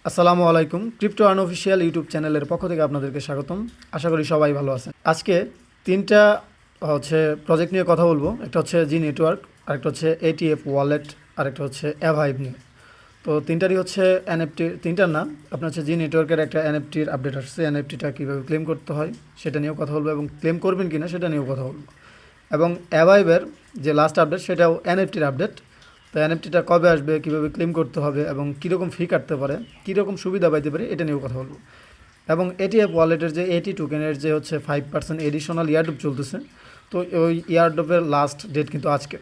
আসসালামু আলাইকুম। Crypto unofficial YouTube চ্যানেলের পক্ষ থেকে আপনাদেরকে স্বাগতম। আশা করি সবাই ভালো আছেন। আজকে তিনটা প্রজেক্ট নিয়ে কথা বলবো। একটা হচ্ছে জি নেটওয়ার্ক, আরেকটা হচ্ছে এটিএফ ওয়ালেট, আরেকটা হচ্ছে অ্যাভাইভ নিয়ে। তো তিনটারই হচ্ছে এনএফটি, তিনটার না, আপনার হচ্ছে জি নেটওয়ার্কের একটা এনএফটির আপডেট আসছে। এনএফটিটা কীভাবে ক্লেম করতে হয় সেটা নিয়েও কথা বলবো, এবং ক্লেম করবেন কিনা সেটা নিয়েও কথা বলবো। এবং অ্যাভাইভের যে লাস্ট আপডেট সেটাও এনএফটির আপডেট। তো এনএফটিটা কবে আসবে, কীভাবে ক্লেম করতে হবে, এবং কীরকম ফি কাটতে পারে, কীরকম সুবিধা পাইতে পারে, এটা নিয়েও কথা বলবো। এবং এটিএফ ওয়ালেটের যে 80 টোকেনের যে হচ্ছে 5% এডিশনাল ইয়ারড্রপ চলতেছে, তো ওই ইয়ারড্রপের লাস্ট ডেট কিন্তু আজকে,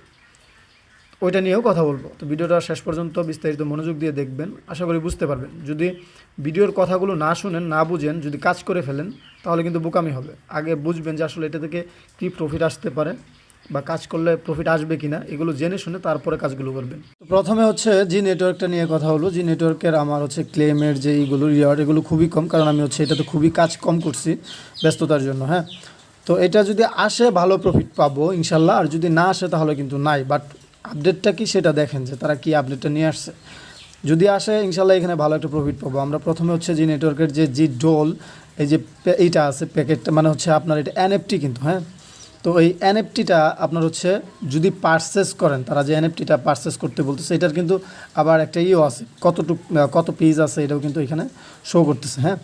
ওইটা নিয়েও কথা বলবো। তো ভিডিওটা শেষ পর্যন্ত বিস্তারিত মনোযোগ দিয়ে দেখবেন, আশা করি বুঝতে পারবেন। যদি ভিডিওর কথাগুলো না শুনেন, না বুঝেন, যদি কাজ করে ফেলেন, তাহলে কিন্তু বোকামি হবে। আগে বুঝবেন যে আসলে এটা থেকে কী প্রফিট আসতে পারে, বা কাজ করলে প্রফিট আসবে কি না, এগুলো জেনে শুনে তারপরে কাজগুলো করবেন। তো প্রথমে হচ্ছে জি নেটওয়ার্কটা নিয়ে কথা হলো। জি নেটওয়ার্কের আমার হচ্ছে ক্লেমের যে এইগুলো রিওয়ার্ড, এগুলো খুবই কম, কারণ আমি হচ্ছে এটাতে খুবই কাজ কম করছি ব্যস্ততার জন্য। হ্যাঁ, তো এটা যদি আসে ভালো প্রফিট পাবো ইনশাল্লাহ, আর যদি না আসে তাহলে কিন্তু নাই। বাট আপডেটটা কি সেটা দেখেন, যে তারা কি আপডেটটা নিয়ে আসছে। যদি আসে ইনশাল্লাহ এখানে ভালো একটা প্রফিট পাবো আমরা। প্রথমে হচ্ছে জি নেটওয়ার্কের যে জি ডোল, এই যে এইটা আছে প্যাকেটটা, মানে হচ্ছে আপনার এটা এনএফটি কিন্তু। হ্যাঁ, তো এই এনএফটিটা আপনার হচ্ছে যদি পারচেস করেন, তারা যে এনএফটিটা পারচেস করতে বলতেছে, এটার কিন্তু আবার একটা আছে, কত পেজ আছে এটাও কিন্তু এখানে শো করতেছে। হ্যাঁ,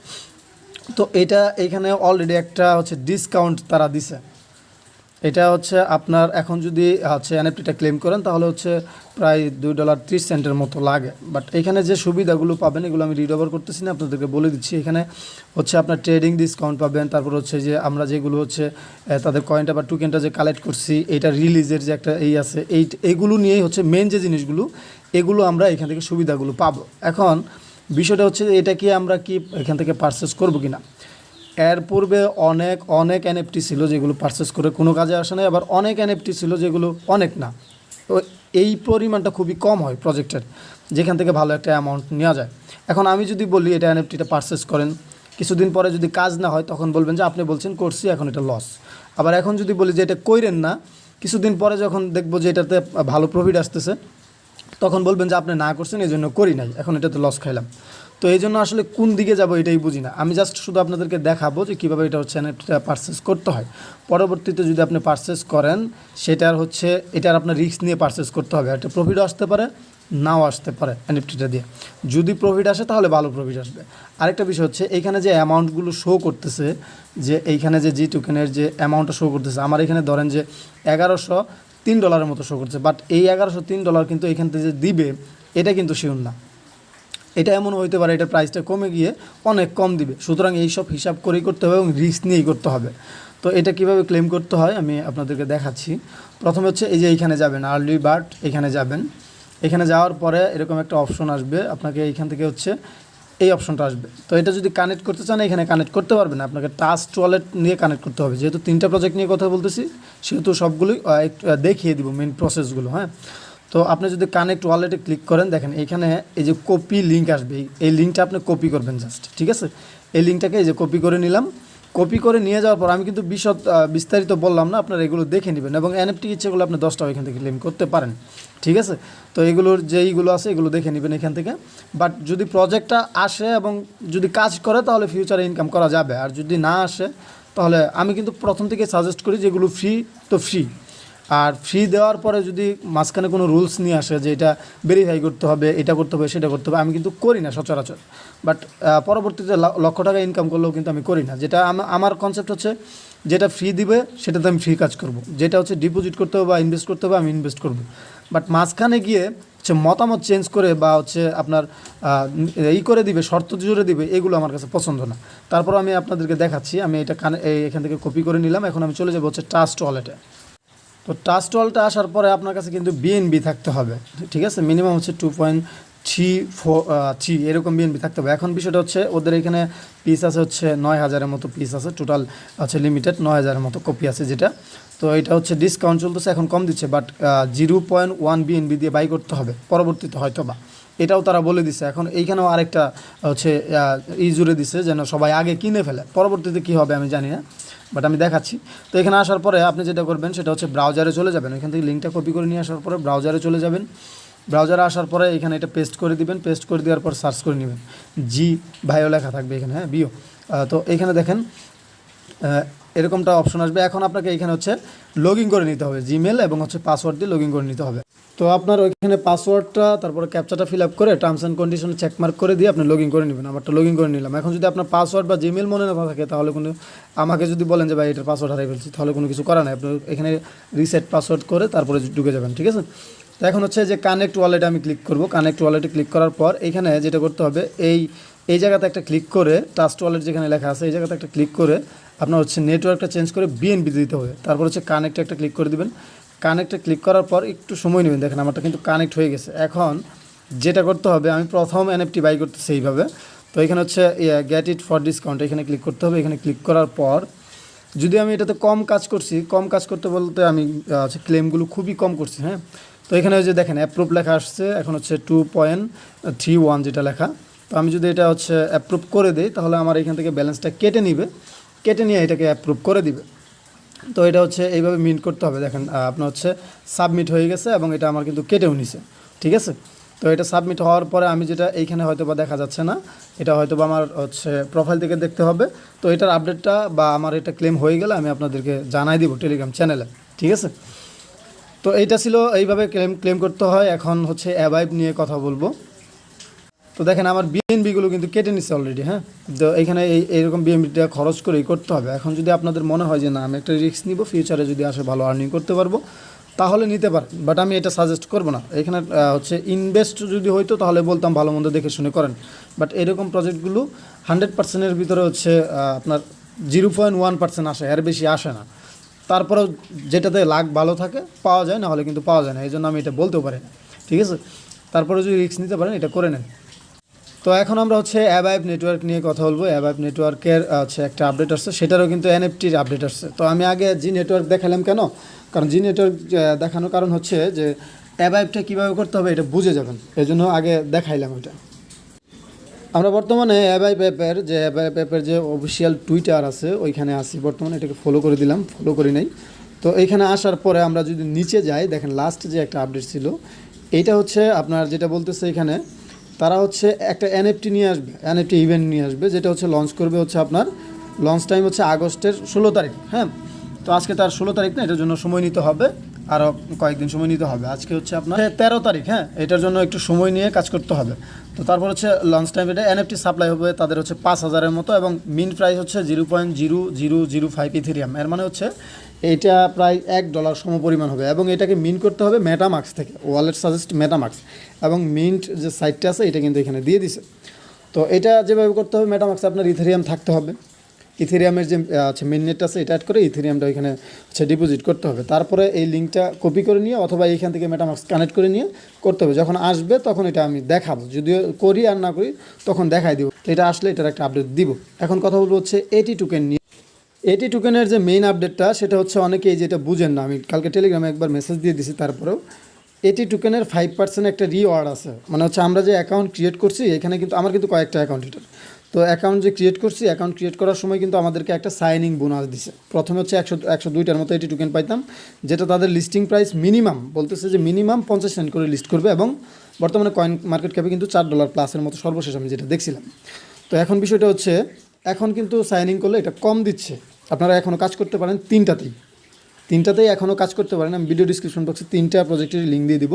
তো এটা এইখানে অলরেডি একটা হচ্ছে ডিসকাউন্ট তারা দিছে। এটা হচ্ছে আপনার এখন যদি হচ্ছে এনএফটিটা ক্লেম করেন, তাহলে হচ্ছে প্রায় $2.30 মতো লাগে। বাট এখানে যে সুবিধাগুলো পাবেন, এগুলো আমি রিড ওভার করতেছি না, আপনাদেরকে বলে দিচ্ছি। এখানে হচ্ছে আপনার ট্রেডিং ডিসকাউন্ট পাবেন, তারপর হচ্ছে যে আমরা যেগুলো হচ্ছে তাদের কয়েনটা বা টোকেনটা যে কালেক্ট করছি, এটা রিলিজের যে একটা আছে, এইগুলো নিয়েই হচ্ছে মেন যে জিনিসগুলো, এগুলো আমরা এখান থেকে সুবিধাগুলো পাবো। এখন বিষয়টা হচ্ছে এটা কি আমরা কি এখান থেকে পারচেস করবো কিনা। এর পূর্বে অনেক এনএফটি ছিল যেগুলো পারচেস করে কোনো কাজে আসে না, আবার অনেক এনএফটি ছিল যেগুলো অনেক না, তো এই পরিমাণটা খুবই কম হয় প্রজেক্টের, যেখান থেকে ভালো একটা অ্যামাউন্ট নেওয়া যায়। এখন আমি যদি বলি এটা এনএফটিটা পারচেস করেন, কিছুদিন পরে যদি কাজ না হয়, তখন বলবেন যে আপনি বলছেন করছি, এখন এটা লস। আবার এখন যদি বলি যে এটা কইরেন না, কিছুদিন পরে যখন দেখবো যে এটাতে ভালো প্রফিট আসতেছে, তখন বলবেন যে আপনি না করছেন, এই জন্য করি নাই, এখন এটাতে লস খাইলাম। তো এই জন্য আসলে কোন দিকে যাব এটাই বুঝি না। আমি জাস্ট শুধু আপনাদেরকে দেখাবো যে কীভাবে এটা হচ্ছে এনএফটিটা পারচেস করতে হয়। পরবর্তীতে যদি আপনি পারচেস করেন, সেটার হচ্ছে এটার আপনার রিস্ক নিয়ে পারচেস করতে হবে। একটা প্রফিটও আসতে পারে, নাও আসতে পারে এনএফটিটা দিয়ে। যদি প্রফিট আসে তাহলে ভালো প্রফিট আসবে। আরেকটা বিষয় হচ্ছে এইখানে যে অ্যামাউন্টগুলো শো করতেছে, যে এইখানে যে জি টোকেনের যে অ্যামাউন্টটা শো করতেছে, আমার এখানে ধরেন যে $1103 মতো শো করছে। বাট এই $1103 কিন্তু এখান থেকে যে দিবে, এটা কিন্তু শিওর না। এটা এমন হইতে পারে এটার প্রাইসটা কমে গিয়ে অনেক কম দিবে। সুতরাং এই সব হিসাব করেই করতে হবে এবং রিস্ক নিয়েই করতে হবে। তো এটা কিভাবে ক্লেম করতে হয় আমি আপনাদেরকে দেখাচ্ছি। প্রথমে হচ্ছে এই যে এইখানে যাবেন, আর্লি বার্ড, এখানে যাবেন। এখানে যাওয়ার পরে এরকম একটা অপশন আসবে, আপনাকে এইখান থেকে হচ্ছে এই অপশনটা আসবে। তো এটা যদি কানেক্ট করতে চান, এখানে কানেক্ট করতে পারবেন। আপনাকে ট্রাস্ট ওয়ালেট নিয়ে কানেক্ট করতে হবে। যেহেতু 3টা প্রজেক্ট নিয়ে কথা বলতেছি, সেহেতু সবগুলোই দেখিয়ে দিব মেন প্রসেসগুলো। হ্যাঁ, তো আপনি যদি কানেক্ট ওয়ালেটে ক্লিক করেন, দেখেন এইখানে এই যে কপি লিঙ্ক আসবে, এই লিঙ্কটা আপনি কপি করবেন জাস্ট। ঠিক আছে, এই লিঙ্কটাকে এই যে কপি করে নিলাম। কপি করে নিয়ে যাওয়ার পর আমি কিন্তু বিস্তারিত বললাম না, আপনারা এগুলো দেখে নেবেন। এবং এনএফটি ইচ্ছেগুলো আপনি 10টাও এখান থেকে ক্লেম করতে পারেন। ঠিক আছে, তো এগুলোর যেইগুলো আছে এগুলো দেখে নেবেন এখান থেকে। বাট যদি প্রজেক্টটা আসে এবং যদি কাজ করে, তাহলে ফিউচারে ইনকাম করা যাবে। আর যদি না আসে, তাহলে আমি কিন্তু প্রথম থেকে সাজেস্ট করি যেগুলো ফ্রি, তো ফ্রি। আর ফ্রি দেওয়ার পরে যদি মাঝখানে কোনো রুলস নিয়ে আসে যে এটা ভেরিফাই করতে হবে, এটা করতে হবে, সেটা করতে হবে, আমি কিন্তু করি না সচরাচর। বাট পরবর্তীতে লক্ষ টাকা ইনকাম করলেও কিন্তু আমি করি না। যেটা আমার কনসেপ্ট হচ্ছে, যেটা ফ্রি দিবে সেটাতে আমি ফ্রি কাজ করব। যেটা হচ্ছে ডিপোজিট করতে হবে বা ইনভেস্ট করতে হবে, আমি ইনভেস্ট করব। বাট মাঝখানে গিয়ে হচ্ছে মতামত চেঞ্জ করে বা হচ্ছে আপনার করে দিবে, শর্ত জুড়ে দিবে, এগুলো আমার কাছে পছন্দ না। তারপর আমি আপনাদেরকে দেখাচ্ছি। আমি এটা এখান থেকে কপি করে নিলাম। এখন আমি চলে যাবো হচ্ছে ট্রাস্ট ওয়ালেটে। তো ট্রাস্ট ওয়ালেটে আসার পরে আপনার কাছে কিন্তু বিএনবি থাকতে হবে। ঠিক আছে, মিনিমাম হচ্ছে 2.34 এরকম বিএনবি থাকতে হবে। এখন বিষয়টা হচ্ছে ওদের এখানে পিস আছে হচ্ছে 9,000-এর মতো পিস আছে, টোটাল হচ্ছে লিমিটেড 9,000-এর মতো কপি আছে যেটা। তো এটা হচ্ছে ডিসকাউন্ট চলতেছে, এখন কম দিচ্ছে। বাট 0.1 বিএনবি দিয়ে বাই করতে হবে পরবর্তীতে হয়তো বা, এটাও তারা বলে দিছে। এখন এইখানেও আরেকটা হচ্ছে জুড়ে দিছে যেন সবাই আগে কিনে ফেলে, পরবর্তীতে কী হবে আমি জানি না, বাট আমি দেখাচ্ছি। তো এখানে আসার পরে আপনি যেটা করবেন সেটা হচ্ছে ব্রাউজারে চলে যাবেন। এখান থেকে লিঙ্কটা কপি করে নিয়ে আসার পরে ব্রাউজারে চলে যাবেন। ব্রাউজারে আসার পরে এখানে এটা পেস্ট করে দিবেন, পেস্ট করে দেওয়ার পর সার্চ করে নেবেন, জি ভাইও লেখা থাকবে এখানে, হ্যাঁ বিও। তো এইখানে দেখেন এরকমটা অপশন আসবে। এখন আপনাকে এখানে হচ্ছে লগ ইন করে নিতে হবে, জিমেল এবং হচ্ছে পাসওয়ার্ড দিয়ে লগ ইন করে নিতে হবে। তো আপনার ওইখানে পাসওয়ার্ডটা তারপরে ক্যাপচাটা ফিল আপ করে টার্মস অ্যান্ড কন্ডিশনে চেকমার্ক করে দিয়ে আপনি লগ ইন করে নেবেন। আমারটা লগ ইন করে নিলাম। এখন যদি আপনার পাসওয়ার্ড বা জিমেল মনে না থাকে তাহলে কোনো আমাকে যদি বলেন যে ভাই এটার পাসওয়ার্ড হারিয়ে ফেলছি, তাহলে কোনো কিছু করা নাই, আপনি এখানে রিসেট পাসওয়ার্ড করে তারপরে ঢুকে যাবেন, ঠিক আছে। তো এখন হচ্ছে যে কানেক্ট ওয়ালেটে আমি ক্লিক করব। কানেক্ট ওয়ালেটে ক্লিক করার পর এখানে যেটা করতে হবে এই জায়গাতে একটা ক্লিক করে ট্রাস্ট ওয়ালেট যেখানে লেখা আছে এই জায়গাতে একটা ক্লিক করে আপনার হচ্ছে নেটওয়ার্কটা চেঞ্জ করে বিএনবি দিতে হবে। তারপর হচ্ছে কানেক্টে একটা ক্লিক করে দিবেন। কানেক্টে ক্লিক করার পর একটু সময় নেবেন, দেখেন আমারটা কিন্তু কানেক্ট হয়ে গেছে। এখন যেটা করতে হবে, আমি প্রথম এনএফটি বাই করতেছি এইভাবে। তো এখানে হচ্ছে গেট ইট ফর ডিসকাউন্ট, এখানে ক্লিক করতে হবে। এখানে ক্লিক করার পর যদি আমি এটাতে কম কাজ করছি, কম কাজ করতে বলতে আমি হচ্ছে ক্লেমগুলো খুবই কম করছি, হ্যাঁ। তো এখানে যে দেখেন অ্যাপ্রুভ লেখা আসছে, এখন হচ্ছে 2.31 যেটা লেখা। তো আমি যদি এটা হচ্ছে অ্যাপ্রুভ করে দিই তাহলে আমার এখান থেকে ব্যালেন্সটা কেটে নিবে, কেটে নিয়ে এটাকে অ্যাপ্রুভ করে দিবে। তো এটা হচ্ছে এইভাবে মিন্ট করতে হবে। দেখেন আপনার হচ্ছে সাবমিট হয়ে গেছে এবং এটা আমার কিন্তু কেটেও নিছে, ঠিক আছে। তো এটা সাবমিট হওয়ার পরে আমি যেটা এইখানে হয়তো বা দেখা যাচ্ছে না, এটা হয়তো বা আমার হচ্ছে প্রোফাইল থেকে দেখতে হবে। তো এটার আপডেটটা বা আমার এটা ক্লেম হয়ে গেলে আমি আপনাদেরকে জানাই দিব টেলিগ্রাম চ্যানেলে, ঠিক আছে। তো এইটা ছিল এইভাবে ক্লেম করতে হয়। এখন হচ্ছে অ্যাভাইভ নিয়ে কথা বলবো। তো দেখেন আমার বিএনবিগুলো কিন্তু কেটে নিচ্ছে অলরেডি, হ্যাঁ। তো এইখানে এইরকম বিএনবিটা খরচ করেই করতে হবে। এখন যদি আপনাদের মনে হয় যে না আমি একটা রিস্ক নিব, ফিউচারে যদি আসে ভালো আর্নিং করতে পারবো তাহলে নিতে পারেন, বাট আমি এটা সাজেস্ট করবো না। এখানে হচ্ছে ইনভেস্ট যদি হইতো তাহলে বলতাম ভালো মন্দ দেখে শুনে করেন, বাট এরকম প্রজেক্টগুলো 100%-এর ভিতরে হচ্ছে আপনার 0.1% আসে, এর বেশি আসে না। তারপরেও যেটাতে লাখ ভালো থাকে পাওয়া যায়, না হলে কিন্তু পাওয়া যায় না, এই জন্য আমি এটা বলতেও পারি না, ঠিক আছে। তারপরে যদি রিস্ক নিতে পারেন এটা করে নেন। তো এখন আমরা হচ্ছে অ্যাভাইভ নেটওয়ার্ক নিয়ে কথা বলবো। অ্যাভাইভ নেটওয়ার্কের হচ্ছে একটা আপডেট আসছে, সেটারও কিন্তু এনএফটির আপডেট আসছে। তো আমি আগে জি নেটওয়ার্ক দেখালাম কেন, কারণ জি নেটওয়ার্ক দেখানোর কারণ হচ্ছে যে অ্যাভাইভটা কীভাবে করতে হবে এটা বুঝে যাবেন, এই জন্য আগে দেখাইলাম ওইটা। আমরা বর্তমানে অ্যাভাইভ অ্যাপের যে অফিসিয়াল টুইটার আছে ওইখানে আসি বর্তমানে, এটাকে ফলো করে দিলাম, ফলো করি নাই। তো এইখানে আসার পরে আমরা যদি নিচে যাই, দেখেন লাস্ট যে একটা আপডেট ছিল এইটা হচ্ছে আপনার যেটা বলতেছে এখানে, তারা হচ্ছে একটা এনএফটি নিয়ে আসবে, এনএফটি ইভেন্ট নিয়ে আসবে, যেটা হচ্ছে লঞ্চ করবে হচ্ছে আপনার লঞ্চ টাইম হচ্ছে আগস্টের 16 তারিখ, হ্যাঁ। তো আজকে তার 16 তারিখ না, এটার জন্য সময় নিতে হবে, আরও কয়েকদিন সময় নিতে হবে। আজকে হচ্ছে আপনার 13 তারিখ, হ্যাঁ। এটার জন্য একটু সময় নিয়ে কাজ করতে হবে। তো তারপর হচ্ছে লঞ্চ টাইম, এটা এনএফটি সাপ্লাই হবে তাদের হচ্ছে 5,000-এর মতো, এবং মিন প্রাইস হচ্ছে 0.0005 ইথেরিয়াম। এর মানে হচ্ছে এইটা প্রায় $1 সমপরিমাণ হবে, এবং এটাকে মিন্ট করতে হবে মেটামাক্স থেকে, ওয়ালেট সাজেস্ট মেটামাক্স, এবং মিন্ট যে সাইটটা আছে এটা কিন্তু এখানে দিয়ে দিছে। তো এটা যেভাবে করতে হবে, মেটামাক্সে আপনার ইথেরিয়াম থাকতে হবে, ইথেরিয়ামের যে মেইননেট আছে এটা অ্যাড করে ইথেরিয়ামটা এখানে হচ্ছে ডিপোজিট করতে হবে। তারপরে এই লিঙ্কটা কপি করে নিয়ে অথবা এইখান থেকে মেটামাক্স কানেক্ট করে নিয়ে করতে হবে। যখন আসবে তখন এটা আমি দেখাবো, যদিও করি আর না করি তখন দেখাই দিব। তো এটা আসলে এটার একটা আপডেট দিব। এখন কথা বলবো হচ্ছে এটি টোকেন নিয়ে। এটি টোকেনের যে মেইন আপডেটটা সেটা হচ্ছে অনেকেই যেটা বুঝেন না, আমি কালকে টেলিগ্রামে একবার মেসেজ দিয়ে দিছি। তারপরেও এটি টোকেনের 5% একটা রিওয়ার্ড আছে, মানে হচ্ছে আমরা যে অ্যাকাউন্ট ক্রিয়েট করছি এখানে কিন্তু আমার কিন্তু কয়েকটা অ্যাকাউন্ট এটার। তো অ্যাকাউন্ট যে ক্রিয়েট করছি, অ্যাকাউন্ট ক্রিয়েট করার সময় কিন্তু আমাদেরকে একটা সাইনিং বোনাস দিছে। প্রথমে হচ্ছে 102টার মতো এটি টোকেন পাইতাম, যেটা তাদের লিস্টিং প্রাইস মিনিমাম বলতেছে যে মিনিমাম 50 সেন্ট করে লিস্ট করবে, এবং বর্তমানে কয়েন মার্কেট ক্যাপে কিন্তু $4+ মতো সর্বশেষ আমি যেটা দেখছিলাম। তো এখন বিষয়টা হচ্ছে এখন কিন্তু সাইনিং করলে এটা কম দিচ্ছে, আপনারা এখনও কাজ করতে পারেন তিনটাতেই এখনও কাজ করতে পারেন। আমি ভিডিও ডিসক্রিপশন বক্সে 3টা প্রজেক্টের লিঙ্ক দিয়ে দিব।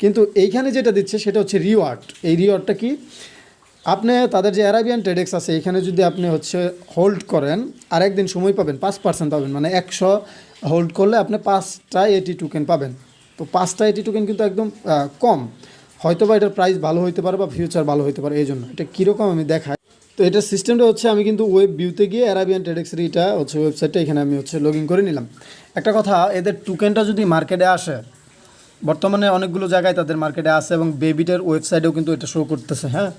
কিন্তু এইখানে যেটা দিচ্ছে সেটা হচ্ছে রিওয়ার্ড। এই রিওয়ার্ডটা কি, আপনি তাদের যে arabian tradex আছে এখানে যদি আপনি হচ্ছে হোল্ড করেন আর একদিন সময় পাবেন 5% পাবেন, মানে 100 হোল্ড করলে আপনি 5টা এটি টোকেন পাবেন। তো 5টা এটি টোকেন কিন্তু একদম কম, হয়তো বা এটার প্রাইস ভালো হইতে পারে বা ফিউচার ভালো হইতে পারে, এই জন্য এটা কীরকম আমি দেখাই। তো এটার সিস্টেমটা হচ্ছে আমি কিন্তু ওয়েব ভিউতে গিয়ে arabian tradex-এর এটা হচ্ছে ওয়েবসাইটটা এখানে আমি হচ্ছে লগ ইন করে নিলাম। একটা কথা, এদের টোকেনটা যদি মার্কেটে আসে, বর্তমানে অনেকগুলো জায়গায় তাদের মার্কেটে আসে এবং বেবিটের ওয়েবসাইটেও কিন্তু এটা শো করতেছে, হ্যাঁ।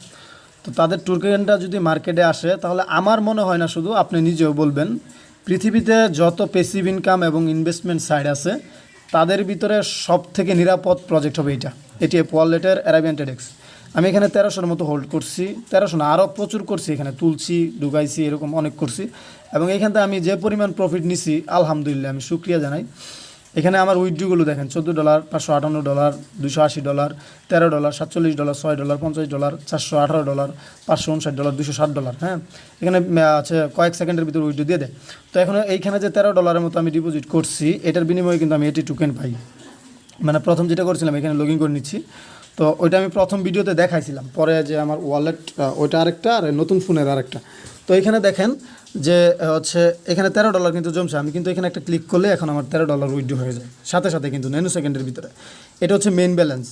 তো তাদের টোকেনটা যদি মার্কেটে আসে তাহলে আমার মনে হয় না, শুধু আপনি নিজেও বলবেন, পৃথিবীতে যত প্যাসিভ ইনকাম এবং ইনভেস্টমেন্ট সাইড আছে তাদের ভিতরে সব থেকে নিরাপদ প্রজেক্ট হবে এইটা, এটি ওয়ালেটের arabian tradex। আমি এখানে 1300-এর মতো হোল্ড করছি, 1300 না আরও প্রচুর করছি, এখানে তুলছি ঢুকাইছি এরকম অনেক করছি, এবং এইখান থেকে আমি যে পরিমাণ প্রফিট নিছি আলহামদুলিল্লাহ আমি শুকরিয়া জানাই। এখানে আমার উইথড্রগুলো দেখেন $14, $558, $280, $13, $47, $6, $50, $418, $559, $260, হ্যাঁ। এখানে আছে কয়েক সেকেন্ডের ভিতরে উইথড্র দিয়ে দেয়। তো এখন এইখানে যে $13 মতো আমি ডিপোজিট করছি, এটার বিনিময়ে কিন্তু আমি 80 টোকেন পাই। মানে প্রথম যেটা করছিলাম এখানে লগ ইন করে নিচ্ছি, তো ওইটা আমি প্রথম ভিডিওতে দেখাইছিলাম। পরে যে আমার ওয়ালেট ওইটা আরেকটা আর নতুন ফোনের আরেকটা। তো এখানে দেখেন যে হচ্ছে এখানে $13 কিন্তু জমছে। আমি কিন্তু এখানে একটা ক্লিক করলে এখন আমার $13 উইথড্র হয়ে যায় সাথে সাথে, কিন্তু ন্যানো সেকেন্ডের ভিতরে। এটা হচ্ছে মেইন ব্যালেন্স।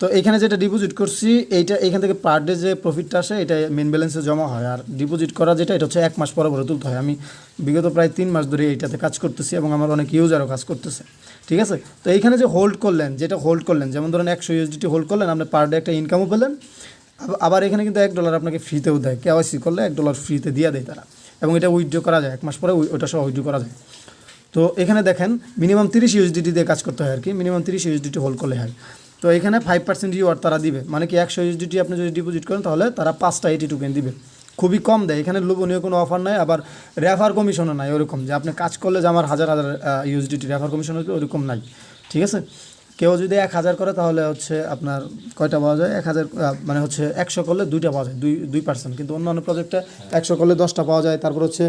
তো এখানে যেটা ডিপোজিট করছি এইটা এখান থেকে পার ডে যে প্রফিটটা আসে এটা মেইন ব্যালেন্সে জমা হয়। আর ডিপোজিট করা যেটা এটা হচ্ছে 1 মাস পরে পরে তুলতে হয়। আমি বিগত প্রায় 3 মাস ধরে এইটাতে কাজ করতেছি এবং আমার অনেক ইউজারও কাজ করতেছে, ঠিক আছে। তো এইখানে যে হোল্ড করলেন, যেটা হোল্ড করলেন, যেমন ধরেন 100 USDT হোল্ড করলেন, আপনি পার ডে একটা ইনকামও পেলেন। আবার এখানে কিন্তু $1 আপনাকে ফ্রিতেও দেয়, KYC করলে $1 ফ্রিতে দিয়ে দেয় তারা, এবং এটা উইথড্র করা যায় 1 মাস পরে, ওইটা সহ উইথড্র করা যায়। তো এখানে দেখেন মিনিমাম 30 USDT দিয়ে কাজ করতে হয় আর কি, মিনিমাম 30 USDT হোল্ড করলে হয়। তো এখানে 5% রিওয়ার্ড তারা দিবে, মানে কি 100 USDT আপনি যদি ডিপোজিট করেন তাহলে তারা 5টা 80 টোকেন দিবে। খুবই কম দেয়, এখানে লোভনীয় কোনো অফার নাই, আবার রেফার কমিশনও নাই ওরকম যে আপনি কাজ করলে যে আমার হাজার হাজার USDT রেফার কমিশন হচ্ছে ওরকম নাই, ঠিক আছে। কেউ যদি 1000 করে তাহলে হচ্ছে আপনার কয়টা পাওয়া যায়, 1000 মানে হচ্ছে 100 করলে 2টা পাওয়া যায়, 2%। কিন্তু অন্য প্রজেক্টে 100 করলে 10টা পাওয়া যায়, তারপর হচ্ছে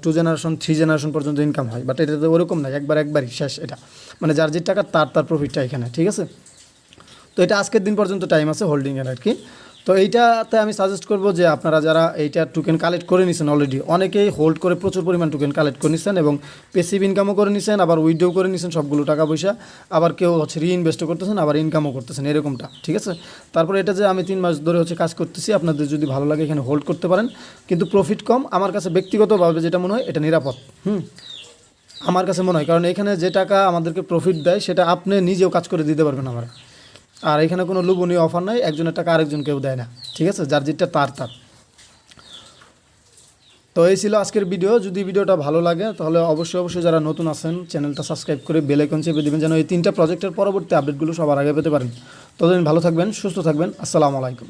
2 জেনারেশন 3 জেনারেশন পর্যন্ত ইনকাম হয়। বাট এটাতে ওরকম নাই, একবারই শেষ এটা, মানে যার যে টাকা তার প্রফিটটা এখানে, ঠিক আছে। তো এটা আজকের দিন পর্যন্ত টাইম আছে হোল্ডিংয়ের আর কি। তো এইটাতে আমি সাজেস্ট করবো যে আপনারা যারা এইটা টোকেন কালেক্ট করে নিছেন অলরেডি, অনেকেই হোল্ড করে প্রচুর পরিমাণ টোকেন কালেক্ট করে নিছেন এবং পেসিভ ইনকামও করে নিছেন, আবার উইথড্র করে নিছেন সবগুলো টাকা পয়সা, আবার কেউ হচ্ছে রিইনভেস্টও করতেছেন, আবার ইনকামও করতেছেন, এরকমটা, ঠিক আছে। তারপরে এটা যে আমি 3 মাস ধরে হচ্ছে কাজ করতেছি, আপনাদের যদি ভালো লাগে এখানে হোল্ড করতে পারেন, কিন্তু প্রফিট কম। আমার কাছে ব্যক্তিগতভাবে যেটা মনে হয় এটা নিরাপদ, আমার কাছে মনে হয়, কারণ এখানে যে টাকা আমাদেরকে প্রফিট দেয় সেটা আপনি নিজেও কাজ করে দিতে পারবেন আমার। আর এখানে কোনো লোভনীয় অফার নাই, একজনের টাকা আরেকজন কেউ দেয় না, ঠিক আছে, যার যেটা তার। তো এই ছিল আজকের ভিডিও। যদি ভিডিওটা ভালো লাগে তাহলে অবশ্যই যারা নতুন আছেন চ্যানেলটা সাবস্ক্রাইব করে বেল আইকন চেপে দেবেন, যেন এই 3টা প্রজেক্টের পরবর্তী আপডেটগুলো সবার আগে পেতে পারেন। ততদিন ভালো থাকবেন, সুস্থ থাকবেন। আসসালামু আলাইকুম।